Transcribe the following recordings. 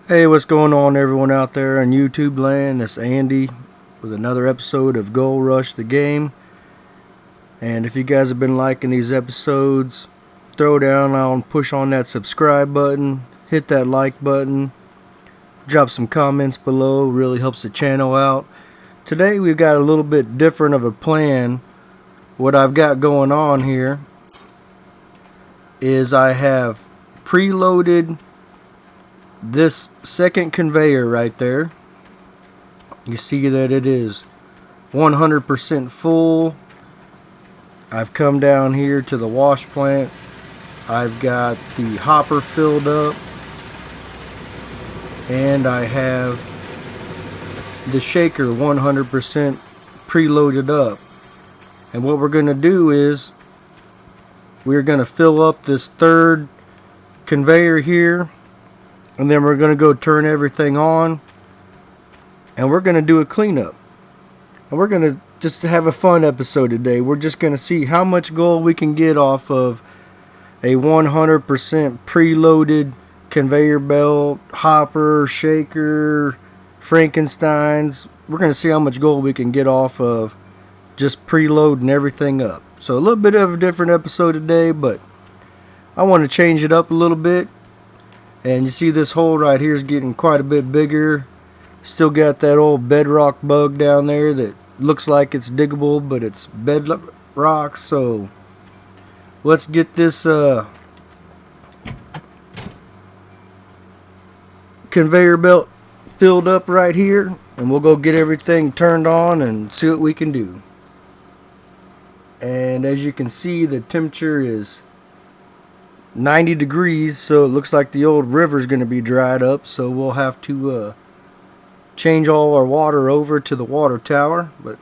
Hey, what's going on, everyone out there in YouTube land? It's Andy with another episode of Gold Rush the Game. And if you guys have been liking these episodes, throw down on, push on that subscribe button, hit that like button, drop some comments below, really helps the channel out. Today we've got a little bit different of a plan. What I've got going on here is I have preloaded this second conveyor right there. You see that it is 100% full. I've come down here to the wash plant. I've got the hopper filled up, and I have the shaker 100% preloaded up. And what we're going to do is we're going to fill up this third conveyor here, and then we're going to go turn everything on, and we're going to do a cleanup. And we're going to just have a fun episode today. We're just going to see how much gold we can get off of a 100% preloaded conveyor belt, hopper, shaker, Frankensteins. We're going to see how much gold we can get off of just preloading everything up. So a little bit of a different episode today, but I want to change it up a little bit. And you see this hole right here is getting quite a bit bigger. Still got that old bedrock bug down there that looks like it's diggable, but it's bedrock. So let's get this conveyor belt filled up right here, and we'll go get everything turned on and see what we can do. And as you can see, the temperature is 90 degrees, so it looks like the old river's going to be dried up, so we'll have to change all our water over to the water tower, but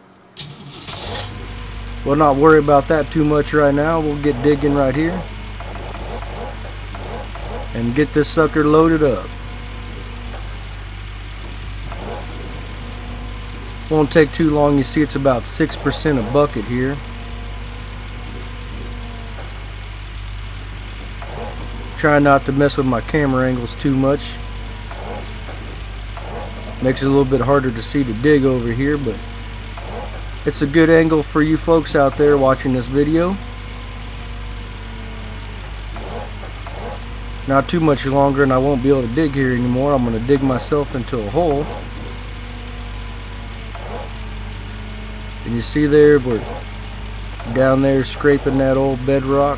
we'll not worry about that too much right now. We'll get digging right here and get this sucker loaded up. Won't take too long. You see it's about 6% a bucket here. Try not to mess with my camera angles too much. Makes it a little bit harder to see to dig over here, but it's a good angle for you folks out there watching this video. Not too much longer and I won't be able to dig here anymore. I'm going to dig myself into a hole. And you see there, we're down there scraping that old bedrock.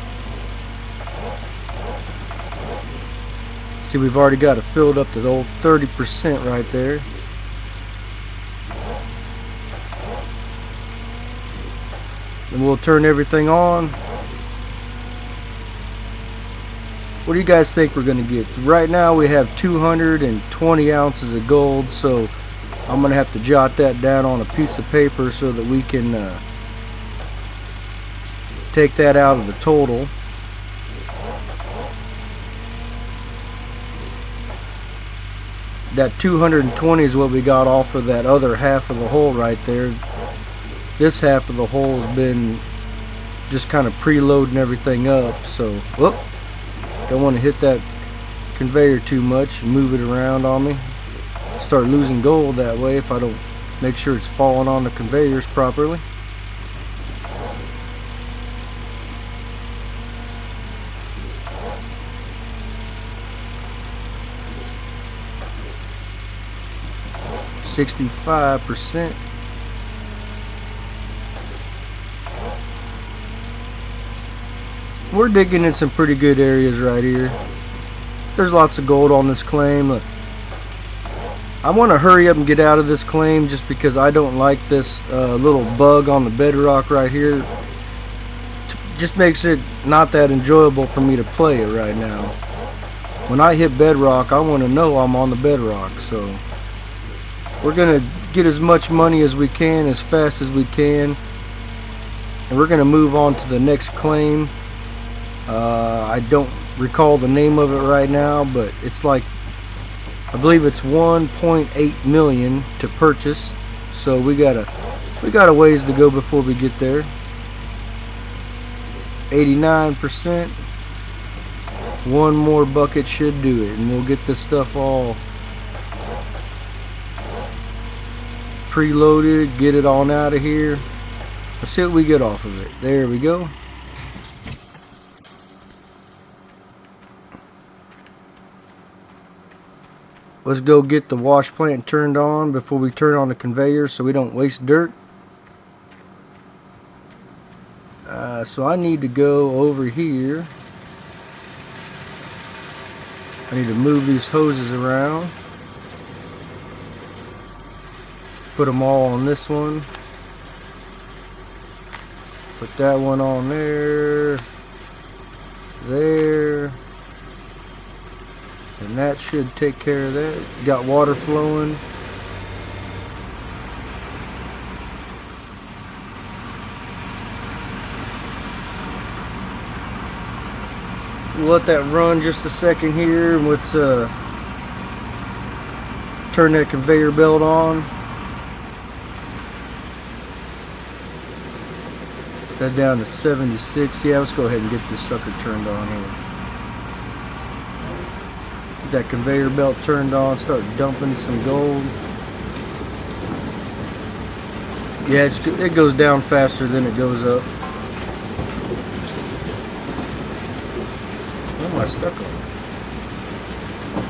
See, we've already got it filled up to the old 30% right there. And we'll turn everything on. What do you guys think we're going to get? Right now we have 220 ounces of gold, so I'm going to have to jot that down on a piece of paper so that we can take that out of the total. That 220 is what we got off of that other half of the hole right there. This half of the hole has been just kind of preloading everything up, so whoop, don't want to hit that conveyor too much and move it around on me. Start losing gold that way if I don't make sure it's falling on the conveyors properly. %. We're digging in some pretty good areas right here. There's lots of gold on this claim. Look, I want to hurry up and get out of this claim just because I don't like this little bug on the bedrock right here. Just makes it not that enjoyable for me to play it right now. When I hit bedrock, I want to know I'm on the bedrock, so we're going to get as much money as we can as fast as we can, and we're going to move on to the next claim. I don't recall the name of it right now, but it's like, I believe it's 1.8 million to purchase, so we got a ways to go before we get there. 89%. One more bucket should do it, and we'll get this stuff all preloaded, get it on out of here. Let's see what we get off of it. There we go. Let's go get the wash plant turned on before we turn on the conveyor so we don't waste dirt. So I need to go over here. I need to move these hoses around. Put them all on this one. Put that one on there. There. And that should take care of that. Got water flowing. We'll let that run just a second here. Let's turn that conveyor belt on. That down to 76. Yeah, let's go ahead and get this sucker turned on here. Get that conveyor belt turned on. Start dumping some gold. Yeah, it goes down faster than it goes up. What am I stuck on?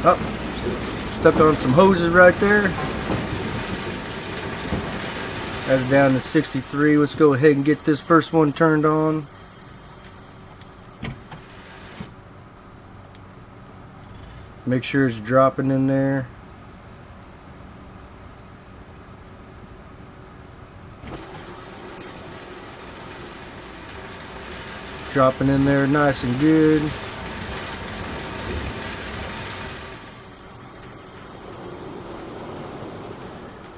Oh, stuck on some hoses right there. That's down to 63. Let's go ahead and get this first one turned on. Make sure it's dropping in there. Dropping in there nice and good.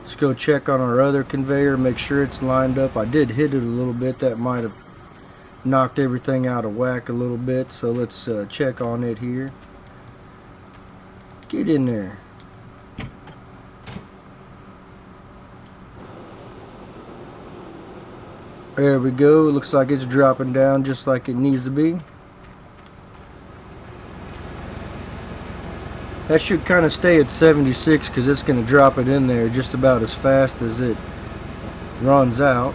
Let's go check on our other conveyor, make sure it's lined up. I did hit it a little bit. That might have knocked everything out of whack a little bit. So let's check on it here. Get in there. There we go. Looks like it's dropping down just like it needs to be. That should kind of stay at 76 because it's going to drop it in there just about as fast as it runs out.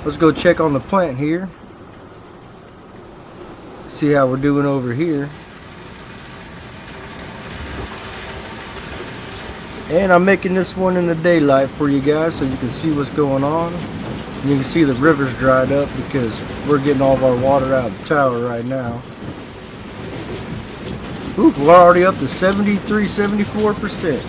Let's go check on the plant here. See how we're doing over here. And I'm making this one in the daylight for you guys so you can see what's going on. And you can see the river's dried up because we're getting all of our water out of the tower right now. Oop, we're already up to 73, 74%.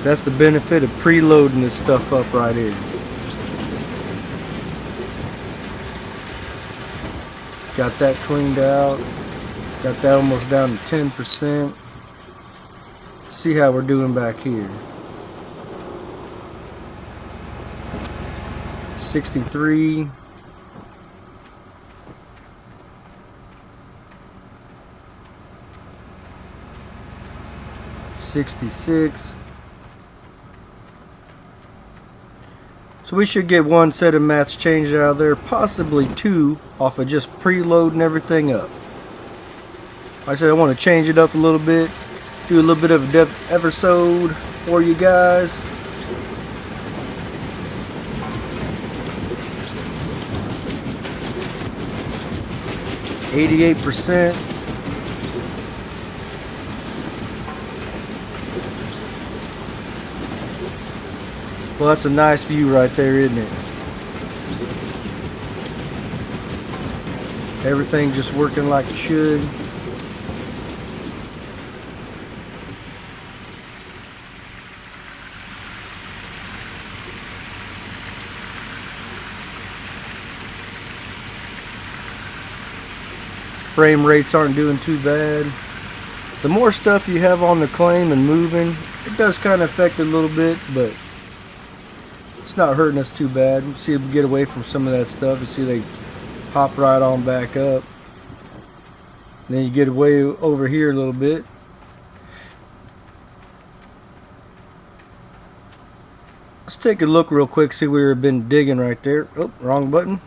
That's the benefit of preloading this stuff up right here. Got that cleaned out. Got that almost down to 10%. See how we're doing back here. 63. $66. So we should get one set of mats changed out of there, possibly two, off of just preloading everything up. Like I said, I want to change it up a little bit, do a little bit of a depth episode for you guys. %. Well, that's a nice view right there, isn't it? Everything just working like it should. Frame rates aren't doing too bad. The more stuff you have on the claim and moving, it does kind of affect it a little bit, but it's not hurting us too bad. See if we get away from some of that stuff. You see they hop right on back up. And then you get away over here a little bit. Let's take a look real quick, see where we've been digging right there. Oh, wrong button.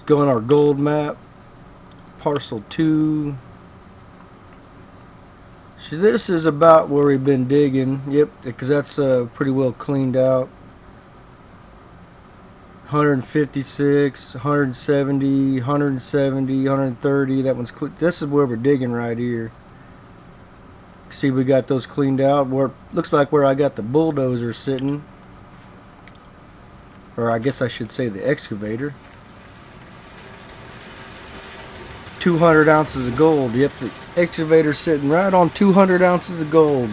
go on our gold map. Parcel 2. So this is about where we've been digging. Yep, because that's pretty well cleaned out. 156, 170, 170, 130. That one's this is where we're digging right here. See, we got those cleaned out. Where looks like where I got the bulldozer sitting, or I guess I should say the excavator. 200 ounces of gold. Yep, the excavator's sitting right on 200 ounces of gold.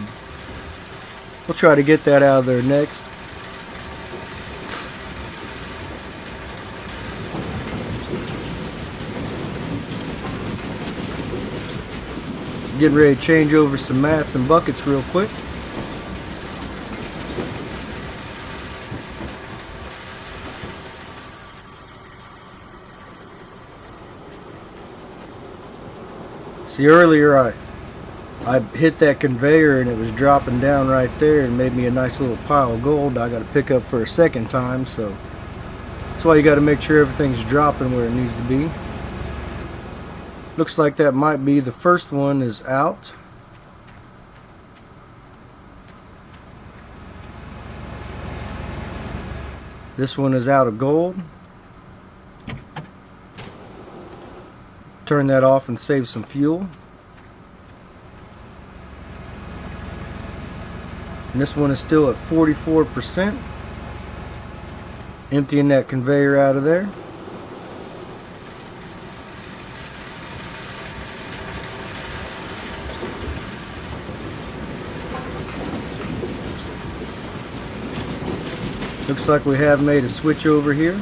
We'll try to get that out of there next. Getting ready to change over some mats and buckets real quick. See, earlier I hit that conveyor and it was dropping down right there and made me a nice little pile of gold I got to pick up for a second time, so that's why you got to make sure everything's dropping where it needs to be. Looks like that might be the first one is out. This one is out of gold. Turn that off and save some fuel. And this one is still at 44%. Emptying that conveyor out of there. Looks like we have made a switch over here.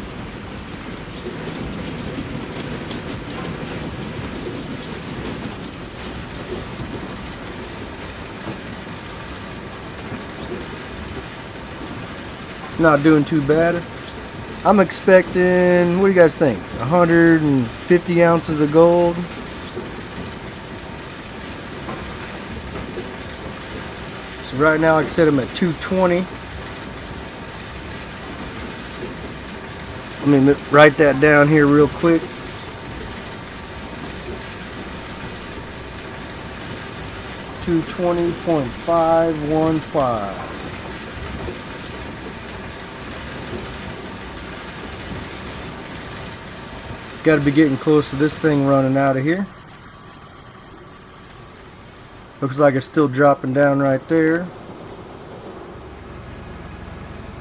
Not doing too bad. I'm expecting, what do you guys think? 150 ounces of gold. So right now, like I said, I'm at 220. Let me write that down here real quick. $220.515. Got to be getting close to this thing running out of here. Looks like it's still dropping down right there.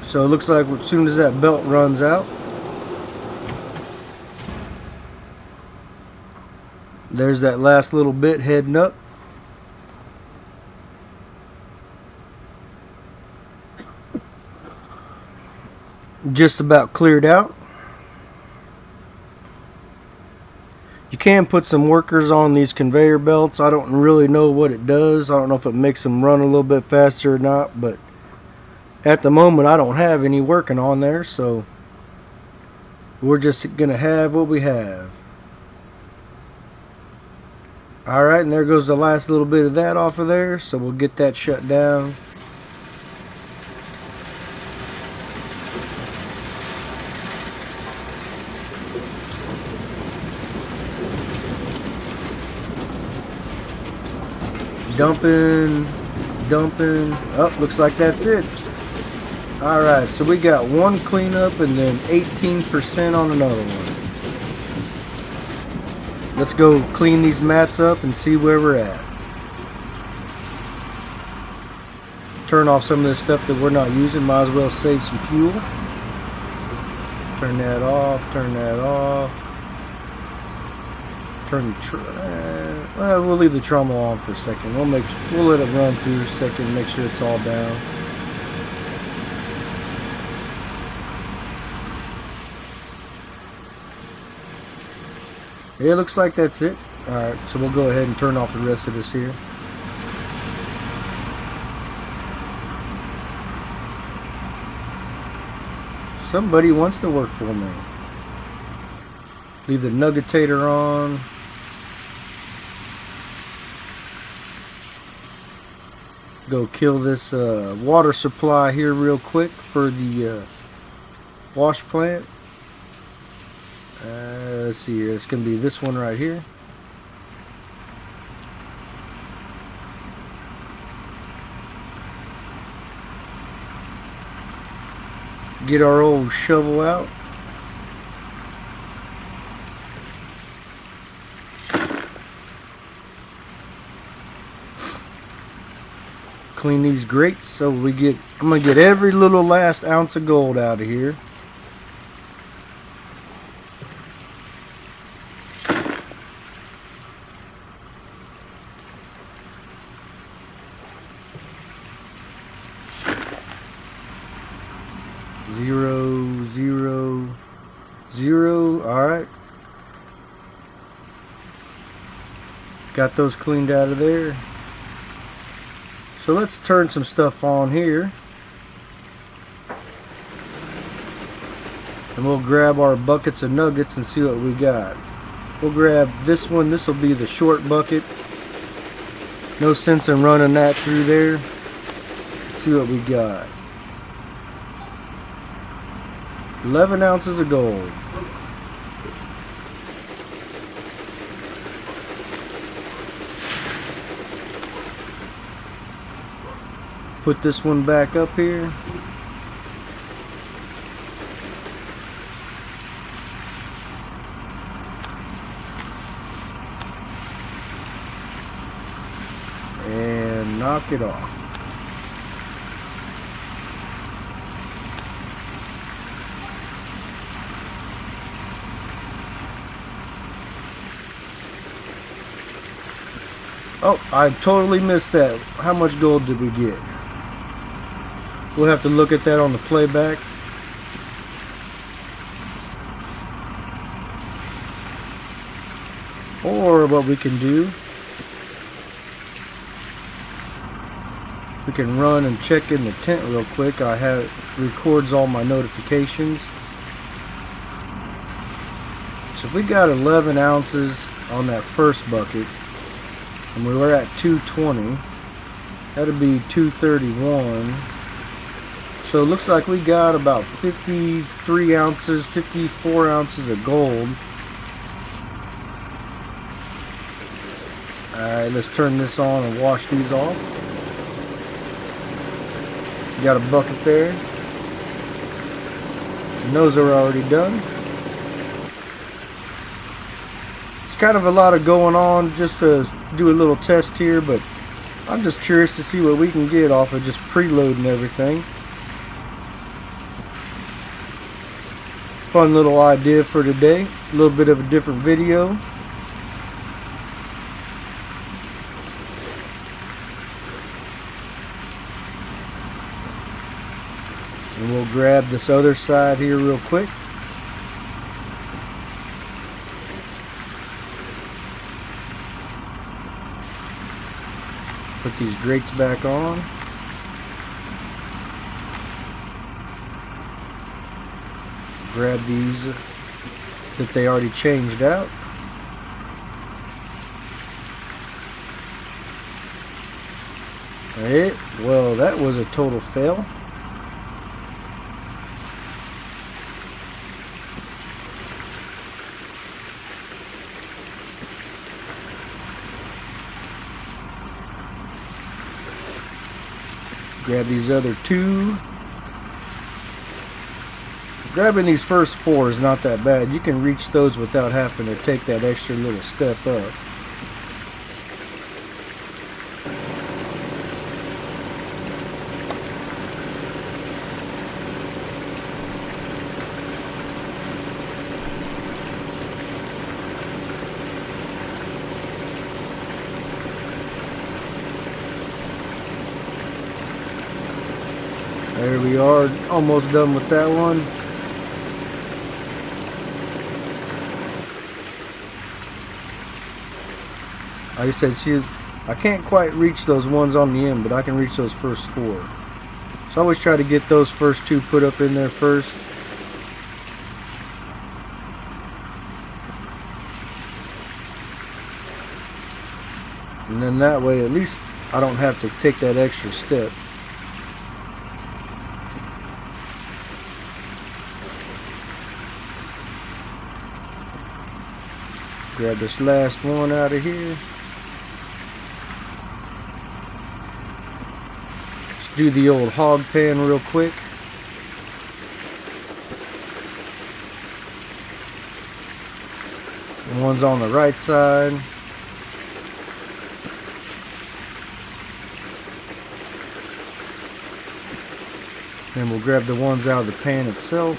So it looks like as soon as that belt runs out, there's that last little bit heading up. Just about cleared out. You can put some workers on these conveyor belts. I don't really know what it does. I don't know if it makes them run a little bit faster or not, but at the moment I don't have any working on there, so we're just gonna have what we have. Alright, and there goes the last little bit of that off of there, so we'll get that shut down. Dumping. Oh, looks like that's it. Alright, so we got one cleanup and then 18% on another one. Let's go clean these mats up and see where we're at. Turn off some of this stuff that we're not using. Might as well save some fuel. Turn that off, turn that off. Turn the well, we'll leave the trommel on for a second. We'll let it run through a second, make sure it's all down. Yeah, it looks like that's it. Alright, so we'll go ahead and turn off the rest of this here. Somebody wants to work for me. Leave the nuggetator on. Go kill this water supply here real quick for the wash plant. Let's see here. It's going to be this one right here. Get our old shovel out. Clean these grates so I'm gonna get every little last ounce of gold out of here. Zero, zero, zero. Alright. Got those cleaned out of there. So let's turn some stuff on here. And we'll grab our buckets of nuggets and see what we got. We'll grab this one. This will be the short bucket. No sense in running that through there. See what we got. 11 ounces of gold. Put this one back up here. And knock it off. Oh, I totally missed that. How much gold did we get? We'll have to look at that on the playback. Or what we can do, we can run and check in the tent real quick. Records all my notifications. So if we got 11 ounces on that first bucket, and we were at 220, that'd be 231. So it looks like we got about 53 ounces, 54 ounces of gold. Alright, let's turn this on and wash these off. Got a bucket there. And those are already done. It's kind of a lot of going on just to do a little test here, but I'm just curious to see what we can get off of just preloading everything. Fun little idea for today. A little bit of a different video. And we'll grab this other side here real quick. Put these grates back on. Grab these that they already changed out. Well, that was a total fail. Grab these other two. Grabbing these first four is not that bad. You can reach those without having to take that extra little step up. There we are, almost done with that one. Like I said, see, I can't quite reach those ones on the end, but I can reach those first four. So I always try to get those first two put up in there first. And then that way, at least I don't have to take that extra step. Grab this last one out of here. Let's do the old hog pan real quick. The one's on the right side. Then we'll grab the ones out of the pan itself.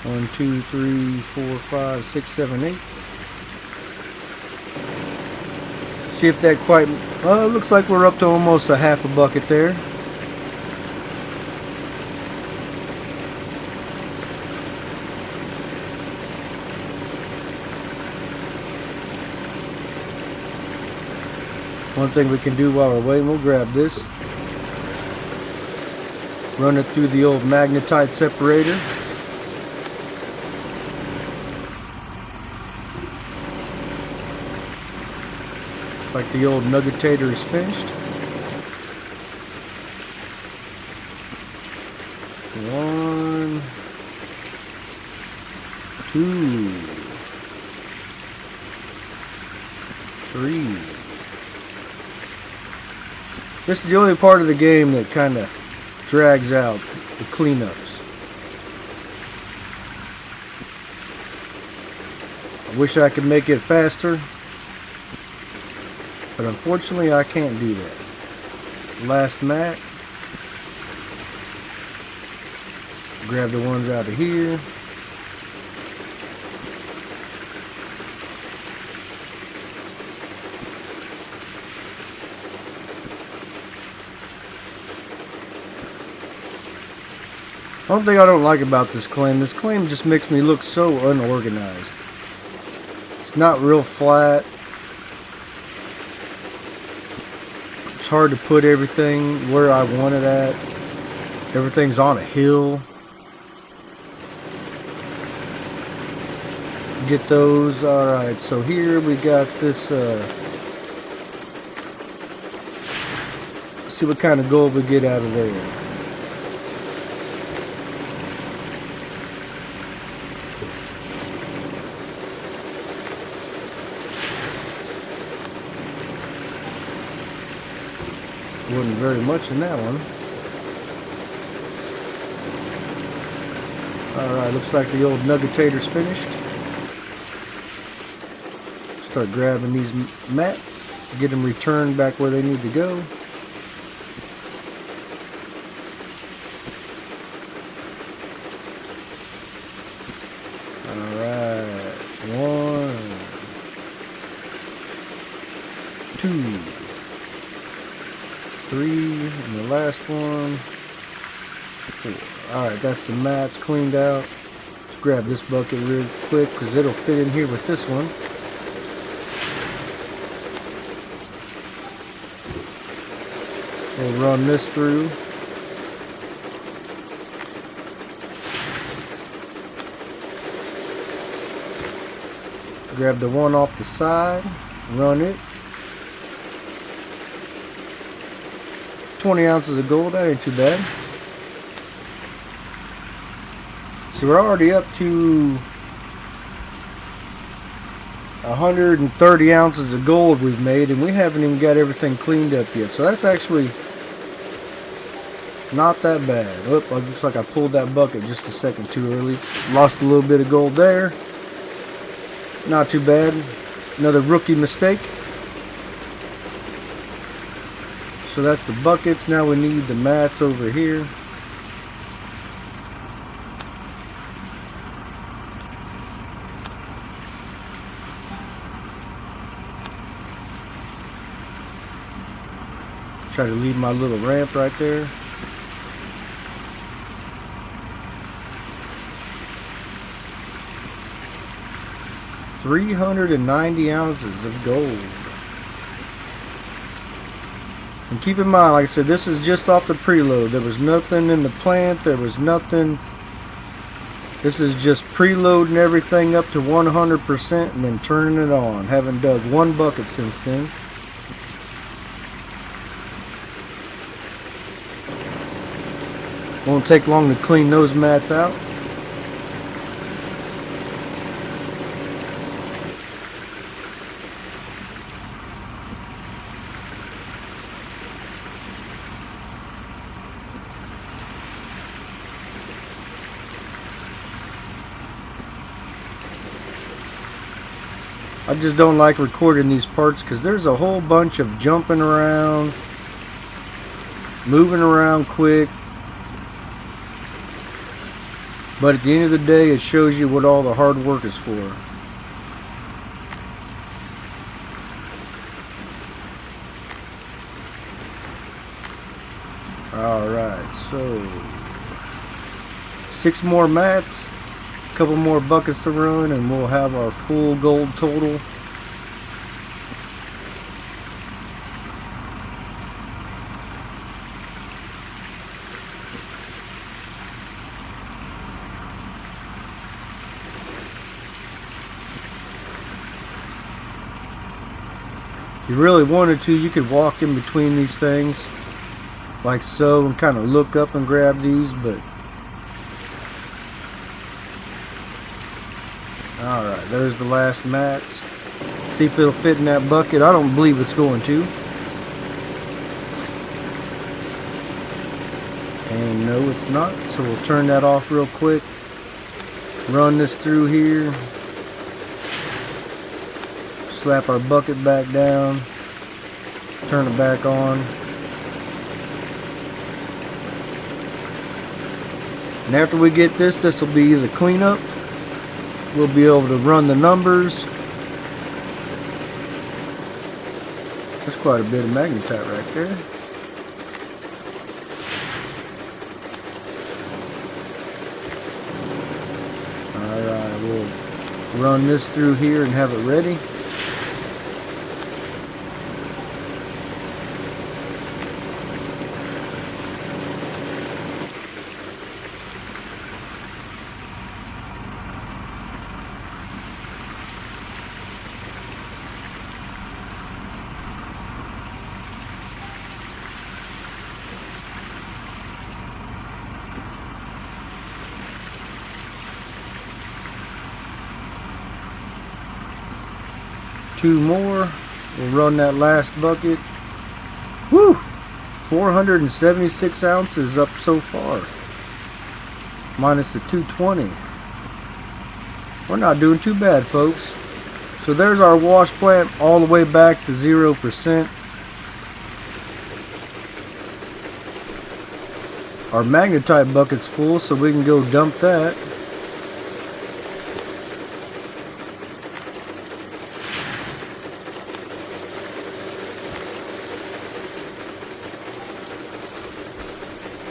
One, two, three, four, five, six, seven, eight. See if that quite... Well, it looks like we're up to almost a half a bucket there. One thing we can do while we're waiting, we'll grab this. Run it through the old magnetite separator. Like the old nuggetator is finished. 1, 2, 3. This is the only part of the game that kind of drags out the cleanups. I wish I could make it faster, but unfortunately I can't do that. Last mat. Grab the ones out of here. One thing I don't like about this claim just makes me look so unorganized. It's not real flat. It's hard to put everything where I want it at. Everything's on a hill. Get those. Alright, so here we got this. Let's see what kind of gold we get out of there. Wasn't very much in that one. Alright, looks like the old nuggetator's finished. Start grabbing these mats, get them returned back where they need to go. Alright, 1, 2, 3, and the last one, 4. Alright, that's the mats cleaned out. Let's grab this bucket real quick because it'll fit in here with this one. We'll run this through. Grab the one off the side, run it. 20 ounces of gold, that ain't too bad. So we're already up to 130 ounces of gold we've made, and we haven't even got everything cleaned up yet. So that's actually not that bad. Oh, it looks like I pulled that bucket just a second too early. Lost a little bit of gold there. Not too bad. Another rookie mistake. So that's the buckets. Now we need the mats over here. Try to leave my little ramp right there. $390 ounces of gold. And keep in mind, like I said, this is just off the preload. There was nothing in the plant. There was nothing. This is just preloading everything up to 100% and then turning it on. Haven't dug one bucket since then. Won't take long to clean those mats out. I just don't like recording these parts because there's a whole bunch of jumping around, moving around quick. But at the end of the day, it shows you what all the hard work is for. Alright, so 6 more mats, a couple more buckets to run, and we'll have our full gold total. If you really wanted to, you could walk in between these things like so and kind of look up and grab these, but alright, there's the last mats. See if it'll fit in that bucket. I don't believe it's going to. And no, it's not. So we'll turn that off real quick. Run this through here. Slap our bucket back down. Turn it back on. And after we get this, this will be the cleanup. We'll be able to run the numbers. That's quite a bit of magnetite right there. Alright, we'll run this through here and have it ready. Two more. We'll run that last bucket. Woo! 476 ounces up so far. Minus the 220. We're not doing too bad, folks. So there's our wash plant all the way back to 0%. Our magnetite bucket's full, so we can go dump that.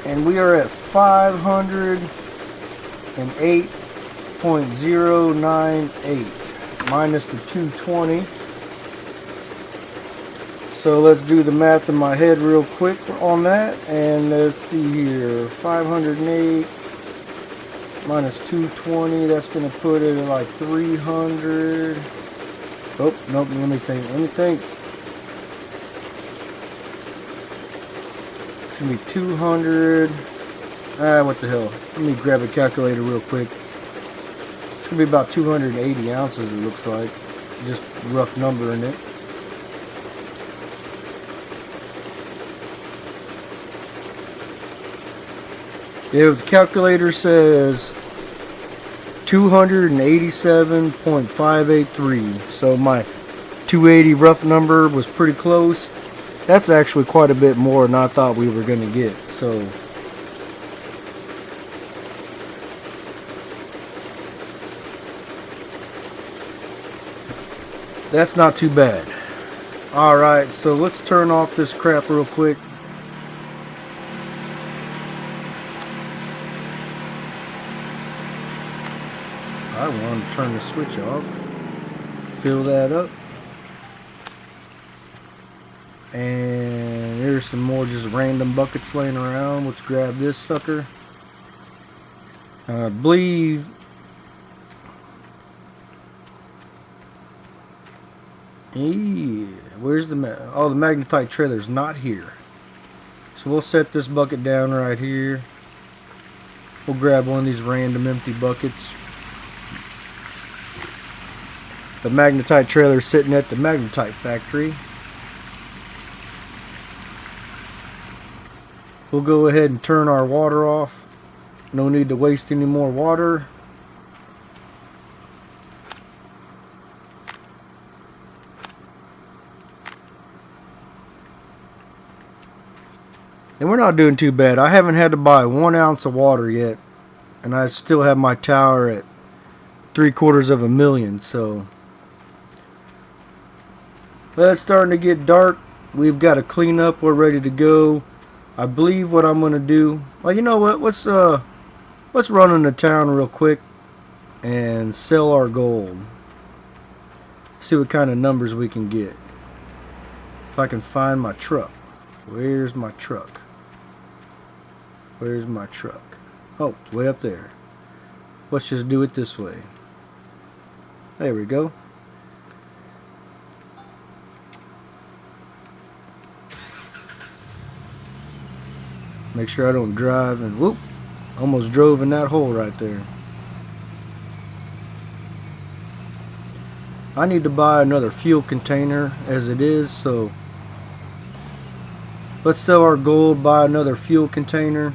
And we are at 508.098 minus the 220. So let's do the math in my head real quick on that. And let's see here, 508 minus 220, that's going to put it at like 300. Oh, nope, let me think. It's going to be 200. What the hell. Let me grab a calculator real quick. It's going to be about 280 ounces, it looks like. Just rough number in it. Yeah, the calculator says 287.583. So my 280 rough number was pretty close. That's actually quite a bit more than I thought we were going to get. So that's not too bad. Alright, so let's turn off this crap real quick. I want to turn the switch off. Fill that up. And here's some more just random buckets laying around. Let's grab this sucker. I believe where's the the magnetite trailer's not here. So we'll set this bucket down right here. We'll grab one of these random empty buckets. The magnetite trailer is sitting at the magnetite factory. We'll go ahead and turn our water off. No need to waste any more water. And we're not doing too bad. I haven't had to buy 1 ounce of water yet. And I still have my tower at 750,000. So, but it's starting to get dark. We've got to clean up. We're ready to go. I believe what I'm going to do. Well, you know what? Let's run into town real quick and sell our gold. See what kind of numbers we can get. If I can find my truck. Where's my truck? Where's my truck? Oh, it's way up there. Let's just do it this way. There we go. Make sure I don't drive and whoop. Almost drove in that hole right there. I need to buy another fuel container as it is, so let's sell our gold, buy another fuel container.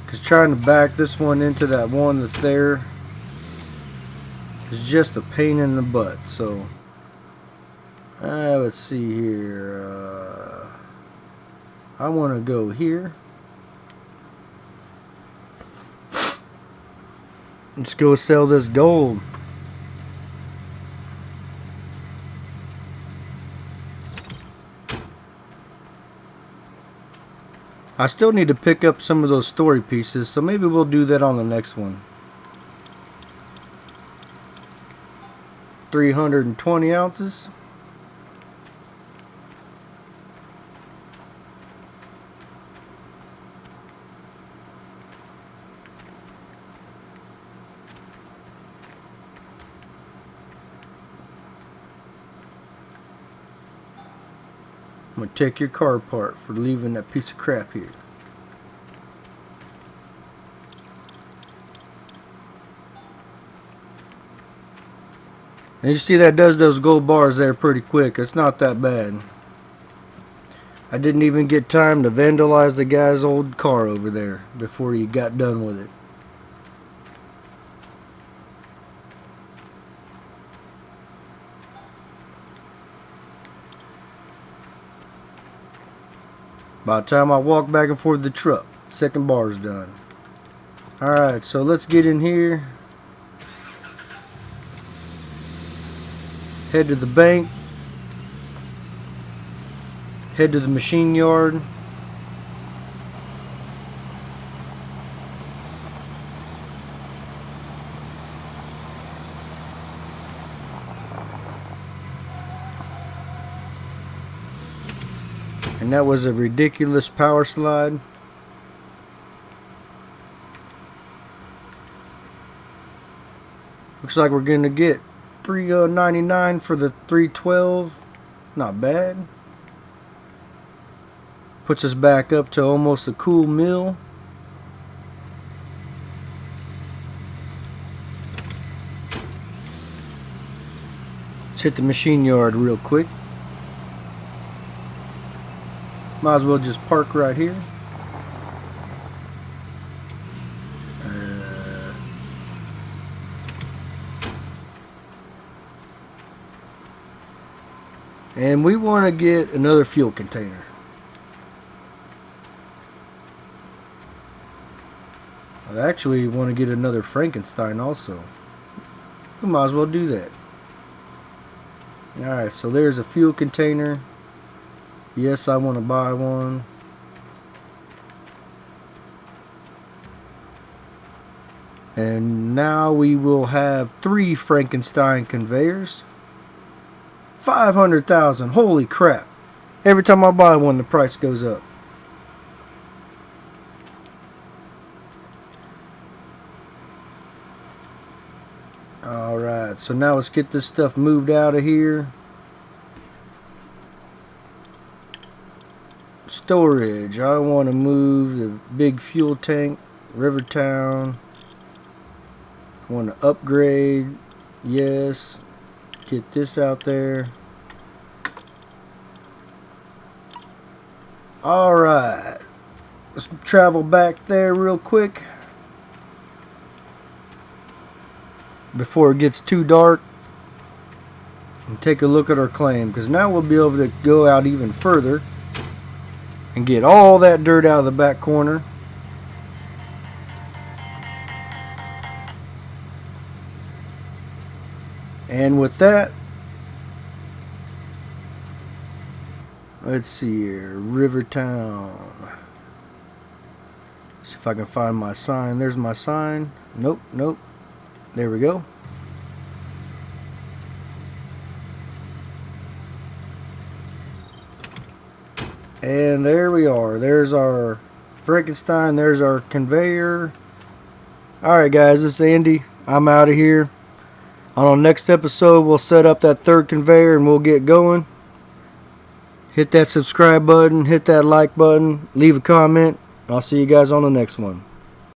Because trying to back this one into that one that's there is just a pain in the butt. So let's see here. I want to go here. Let's go sell this gold. I still need to pick up some of those story pieces, so maybe we'll do that on the next one. 320 ounces. I'm gonna take your car apart for leaving that piece of crap here. And you see that does those gold bars there pretty quick. It's not that bad. I didn't even get time to vandalize the guy's old car over there before he got done with it. By the time I walk back and forth the truck, second bar's done. Alright, so let's get in here. Head to the bank. Head to the machine yard. And that was a ridiculous power slide. Looks like we're going to get $3.99 for the 312. Not bad. Puts us back up to almost a cool meal. Let's hit the machine yard real quick. Might as well just park right here. And we want to get another fuel container. I actually want to get another Frankenstein also. We might as well do that. Alright, so there's a fuel container. Yes, I want to buy one. And now we will have 3 Frankenstein conveyors. 500,000. Holy crap. Every time I buy one, the price goes up. Alright, so now let's get this stuff moved out of here. Storage. I want to move the big fuel tank. Rivertown. I want to upgrade. Yes. Get this out there. Alright. Let's travel back there real quick before it gets too dark and take a look at our claim, because now we'll be able to go out even further and get all that dirt out of the back corner. And with that, let's see here, Rivertown. See if I can find my sign. There's my sign. Nope, nope. There we go. And there we are. There's our Frankenstein. There's our conveyor. Alright guys, this is Andy. I'm out of here. On our next episode, we'll set up that third conveyor and we'll get going. Hit that subscribe button. Hit that like button. Leave a comment. I'll see you guys on the next one.